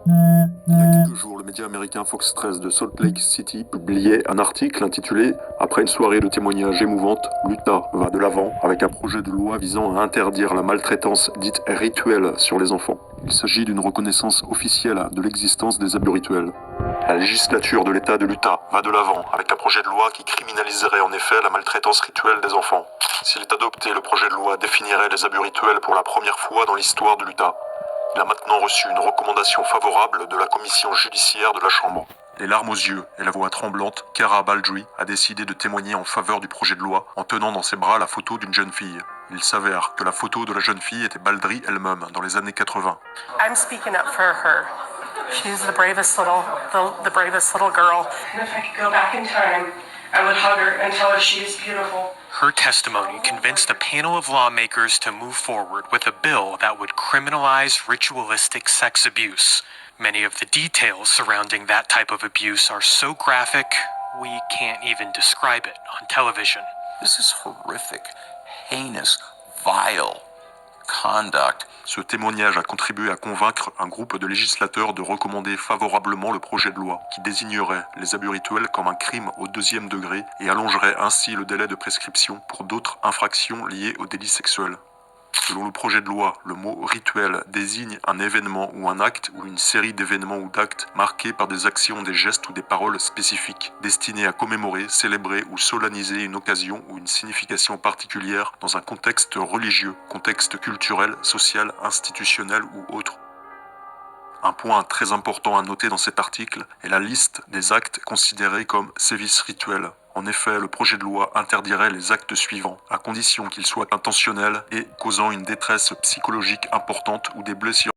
Il y a quelques jours, le média américain Fox 13 de Salt Lake City publiait un article intitulé Après une soirée de témoignages émouvante, l'Utah va de l'avant avec un projet de loi visant à interdire la maltraitance dite rituelle sur les enfants. Il s'agit d'une reconnaissance officielle de l'existence des abus rituels. La législature de l'État de l'Utah va de l'avant avec un projet de loi qui criminaliserait en effet la maltraitance rituelle des enfants. S'il est adopté, le projet de loi définirait les abus rituels pour la première fois dans l'histoire de l'Utah. Il a maintenant reçu une recommandation favorable de la commission judiciaire de la Chambre. Les larmes aux yeux et la voix tremblante, Kara Baldry a décidé de témoigner en faveur du projet de loi en tenant dans ses bras la photo d'une jeune fille. Il s'avère que la photo de la jeune fille était Baldry elle-même dans les années 80. I'm speaking up for her. She's the bravest little girl. And if I could go back in time, I would hug her and tell her she is beautiful. Her testimony convinced a panel of lawmakers to move forward with a bill that would criminalize ritualistic sex abuse. Many of the details surrounding that type of abuse are so graphic, we can't even describe it on television. This is horrific, heinous, vile conduct. Ce témoignage a contribué à convaincre un groupe de législateurs de recommander favorablement le projet de loi qui désignerait les abus rituels comme un crime au deuxième degré et allongerait ainsi le délai de prescription pour d'autres infractions liées aux délits sexuels. Selon le projet de loi, le mot rituel désigne un événement ou un acte ou une série d'événements ou d'actes marqués par des actions, des gestes ou des paroles spécifiques, destinés à commémorer, célébrer ou solenniser une occasion ou une signification particulière dans un contexte religieux, contexte culturel, social, institutionnel ou autre. Un point très important à noter dans cet article est la liste des actes considérés comme sévices rituels. En effet, le projet de loi interdirait les actes suivants, à condition qu'ils soient intentionnels et causant une détresse psychologique importante ou des blessures